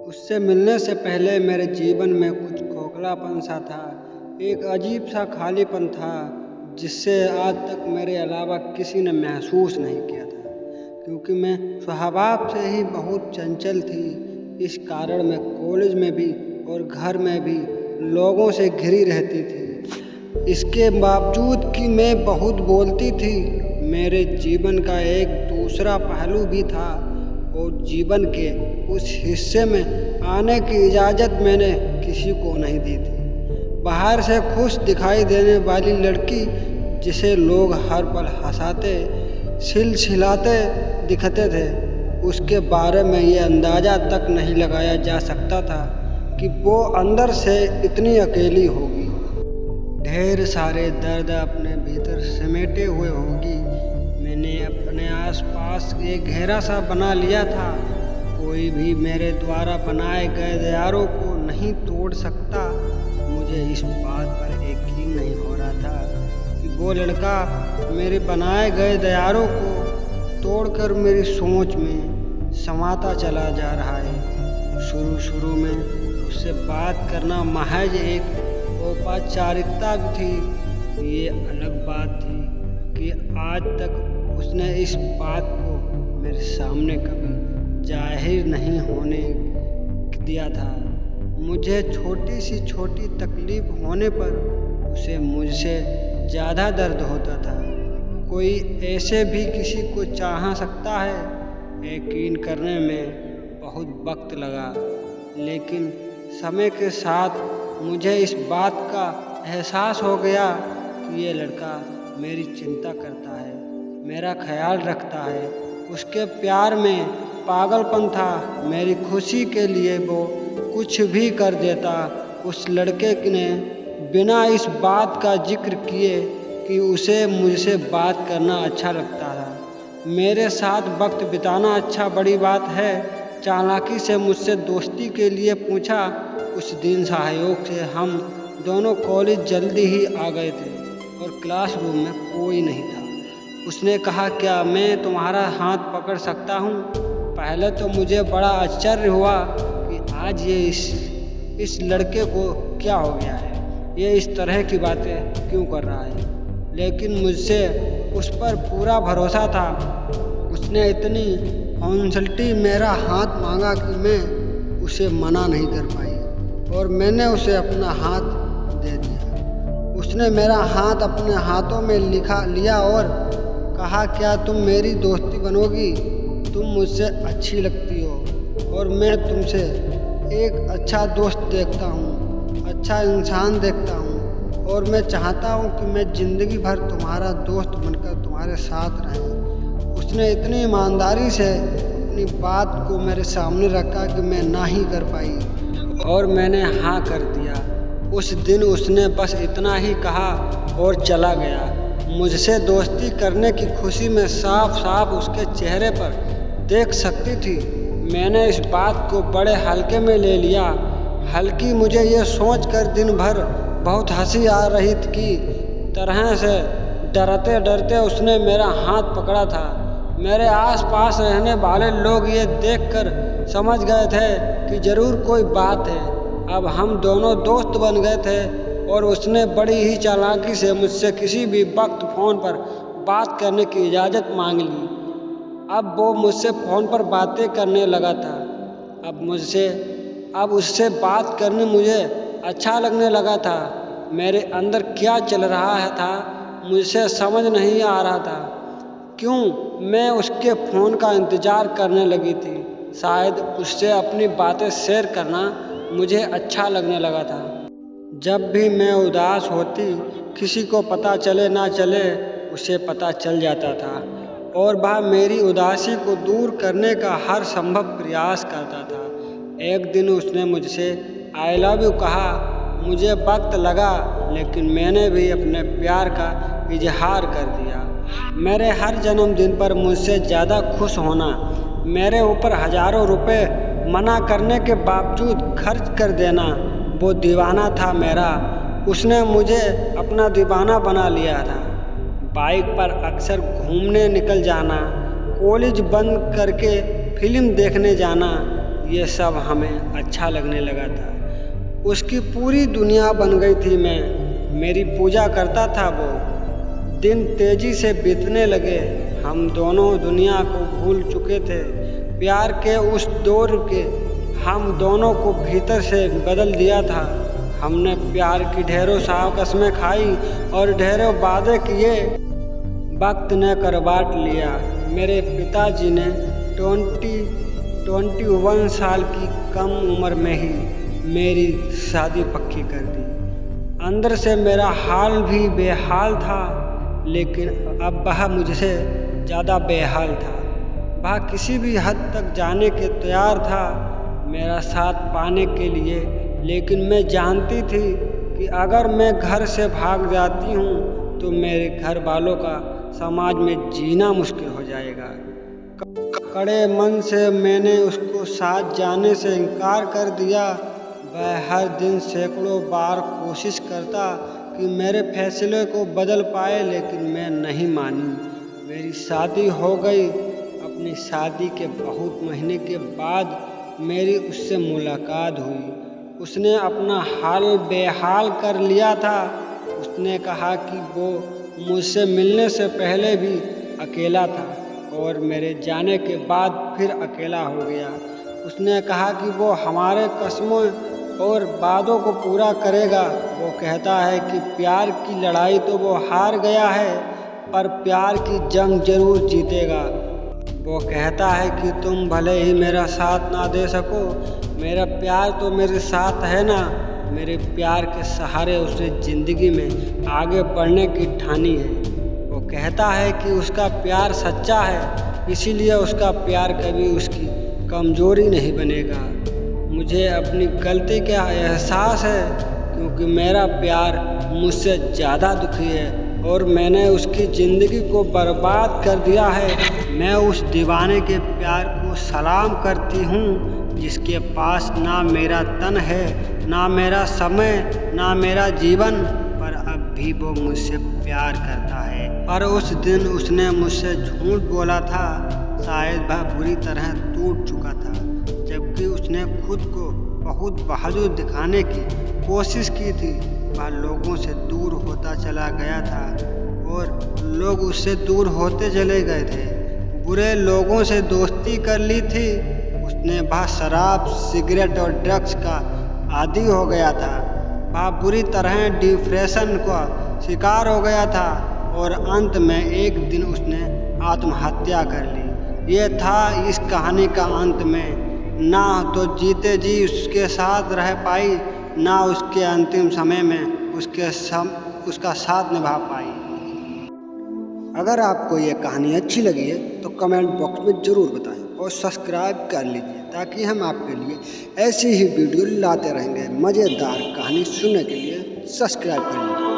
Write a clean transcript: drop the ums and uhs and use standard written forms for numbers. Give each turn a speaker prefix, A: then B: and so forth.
A: उससे मिलने से पहले मेरे जीवन में कुछ खोखलापन सा था, एक अजीब सा खालीपन था जिससे आज तक मेरे अलावा किसी ने महसूस नहीं किया था। क्योंकि मैं स्वभाव से ही बहुत चंचल थी, इस कारण मैं कॉलेज में भी और घर में भी लोगों से घिरी रहती थी। इसके बावजूद कि मैं बहुत बोलती थी, मेरे जीवन का एक दूसरा पहलू भी था और जीवन के उस हिस्से में आने की इजाज़त मैंने किसी को नहीं दी थी। बाहर से खुश दिखाई देने वाली लड़की जिसे लोग हर पल हंसाते छिलछिलाते दिखते थे, उसके बारे में ये अंदाज़ा तक नहीं लगाया जा सकता था कि वो अंदर से इतनी अकेली होगी, ढेर सारे दर्द अपने भीतर समेटे हुए होगी। मैंने अपने आसपास एक घेरा सा बना लिया था, कोई भी मेरे द्वारा बनाए गए दीवारों को नहीं तोड़ सकता। मुझे इस बात पर यकीन नहीं हो रहा था कि वो लड़का मेरे बनाए गए दीवारों को तोड़कर मेरी सोच में समाता चला जा रहा है। शुरू में उससे बात करना महज एक औपचारिकता थी। ये अलग बात थी कि आज तक उसने इस बात को मेरे सामने कभी जाहिर नहीं होने दिया था। मुझे छोटी सी छोटी तकलीफ होने पर उसे मुझसे ज़्यादा दर्द होता था। कोई ऐसे भी किसी को चाह सकता है? यकीन करने में बहुत वक्त लगा, लेकिन समय के साथ मुझे इस बात का एहसास हो गया कि ये लड़का मेरी चिंता करता है, मेरा ख्याल रखता है। उसके प्यार में पागलपन था, मेरी खुशी के लिए वो कुछ भी कर देता। उस लड़के ने बिना इस बात का जिक्र किए कि उसे मुझसे बात करना अच्छा लगता था, मेरे साथ वक्त बिताना अच्छा बड़ी बात है, चालाकी से मुझसे दोस्ती के लिए पूछा। उस दिन सहयोग से हम दोनों कॉलेज जल्दी ही आ गए थे और क्लासरूम में कोई नहीं था। उसने कहा, क्या मैं तुम्हारा हाथ पकड़ सकता हूँ? पहले तो मुझे बड़ा आश्चर्य हुआ कि आज ये इस लड़के को क्या हो गया है, ये इस तरह की बातें क्यों कर रहा है। लेकिन मुझसे उस पर पूरा भरोसा था। उसने इतनी हॉन्सल्टी मेरा हाथ मांगा कि मैं उसे मना नहीं कर पाई और मैंने उसे अपना हाथ दे दिया। उसने मेरा हाथ अपने हाथों में लिया और कहा, क्या तुम मेरी दोस्ती बनोगी? तुम मुझसे अच्छी लगती हो और मैं तुमसे एक अच्छा दोस्त देखता हूँ, अच्छा इंसान देखता हूँ और मैं चाहता हूँ कि मैं ज़िंदगी भर तुम्हारा दोस्त बनकर तुम्हारे साथ रहूँ। उसने इतनी ईमानदारी से अपनी बात को मेरे सामने रखा कि मैं ना ही कर पाई और मैंने हाँ कर दिया। उस दिन उसने बस इतना ही कहा और चला गया। मुझसे दोस्ती करने की खुशी में साफ साफ उसके चेहरे पर देख सकती थी। मैंने इस बात को बड़े हल्के में ले लिया। हल्की मुझे ये सोच कर दिन भर बहुत हंसी आ रही थी कि तरह से डरते डरते उसने मेरा हाथ पकड़ा था। मेरे आसपास रहने वाले लोग ये देखकर समझ गए थे कि ज़रूर कोई बात है। अब हम दोनों दोस्त बन गए थे और उसने बड़ी ही चालाकी से मुझसे किसी भी वक्त फ़ोन पर बात करने की इजाज़त मांग ली। अब वो मुझसे फ़ोन पर बातें करने लगा था। अब उससे बात करने मुझे अच्छा लगने लगा था। मेरे अंदर क्या चल रहा था मुझसे समझ नहीं आ रहा था। क्यों मैं उसके फ़ोन का इंतज़ार करने लगी थी। शायद उससे अपनी बातें शेयर करना मुझे अच्छा लगने लगा था। जब भी मैं उदास होती, किसी को पता चले ना चले उसे पता चल जाता था और वह मेरी उदासी को दूर करने का हर संभव प्रयास करता था। एक दिन उसने मुझसे आई लव यू कहा। मुझे वक्त लगा, लेकिन मैंने भी अपने प्यार का इजहार कर दिया। मेरे हर जन्मदिन पर मुझसे ज़्यादा खुश होना, मेरे ऊपर हज़ारों रुपए मना करने के बावजूद खर्च कर देना, वो दीवाना था मेरा। उसने मुझे अपना दीवाना बना लिया था। बाइक पर अक्सर घूमने निकल जाना, कॉलेज बंद करके फिल्म देखने जाना, ये सब हमें अच्छा लगने लगा था। उसकी पूरी दुनिया बन गई थी मैं, मेरी पूजा करता था वो। दिन तेजी से बीतने लगे, हम दोनों दुनिया को भूल चुके थे। प्यार के उस दौर के हम दोनों को भीतर से बदल दिया था। हमने प्यार की ढेरों साव कसमें खाई और ढेरों वादे किए। वक्त ने करवाट लिया। मेरे पिताजी ने 21 साल की कम उम्र में ही मेरी शादी पक्की कर दी। अंदर से मेरा हाल भी बेहाल था, लेकिन अब वह मुझसे ज़्यादा बेहाल था। वह किसी भी हद तक जाने के तैयार था मेरा साथ पाने के लिए, लेकिन मैं जानती थी कि अगर मैं घर से भाग जाती हूँ तो मेरे घर वालों का समाज में जीना मुश्किल हो जाएगा। कड़े मन से मैंने उसको साथ जाने से इनकार कर दिया। वह हर दिन सैकड़ों बार कोशिश करता कि मेरे फैसले को बदल पाए, लेकिन मैं नहीं मानी। मेरी शादी हो गई। अपनी शादी के बहुत महीने के बाद मेरी उससे मुलाकात हुई। उसने अपना हाल बेहाल कर लिया था। उसने कहा कि वो मुझसे मिलने से पहले भी अकेला था और मेरे जाने के बाद फिर अकेला हो गया। उसने कहा कि वो हमारे कसमों और वादों को पूरा करेगा। वो कहता है कि प्यार की लड़ाई तो वो हार गया है, पर प्यार की जंग जरूर जीतेगा। वो कहता है कि तुम भले ही मेरा साथ ना दे सको, मेरा प्यार तो मेरे साथ है ना। मेरे प्यार के सहारे उसने ज़िंदगी में आगे बढ़ने की ठानी है। वो कहता है कि उसका प्यार सच्चा है, इसीलिए उसका प्यार कभी उसकी कमज़ोरी नहीं बनेगा। मुझे अपनी गलती का एहसास है, क्योंकि मेरा प्यार मुझसे ज़्यादा दुखी है और मैंने उसकी ज़िंदगी को बर्बाद कर दिया है। मैं उस दीवाने के प्यार को सलाम करती हूँ जिसके पास ना मेरा तन है, ना मेरा समय, ना मेरा जीवन, पर अब भी वो मुझसे प्यार करता है। पर उस दिन उसने मुझसे झूठ बोला था। शायद वह बुरी तरह टूट चुका था, जबकि उसने खुद को बहुत बहादुर दिखाने की कोशिश की थी। वह लोगों से दूर होता चला गया था और लोग उससे दूर होते चले गए थे। बुरे लोगों से दोस्ती कर ली थी। उसने वह शराब, सिगरेट और ड्रग्स का आदी हो गया था। वह बुरी तरह डिप्रेशन का शिकार हो गया था और अंत में एक दिन उसने आत्महत्या कर ली। ये था इस कहानी का अंत में। ना तो जीते जी उसके साथ रह पाई, ना उसके अंतिम समय में उसका साथ निभा पाई। अगर आपको ये कहानी अच्छी लगी है तो कमेंट बॉक्स में ज़रूर बताएं और सब्सक्राइब कर लीजिए, ताकि हम आपके लिए ऐसी ही वीडियो लाते रहेंगे। मज़ेदार कहानी सुनने के लिए सब्सक्राइब कर लीजिए।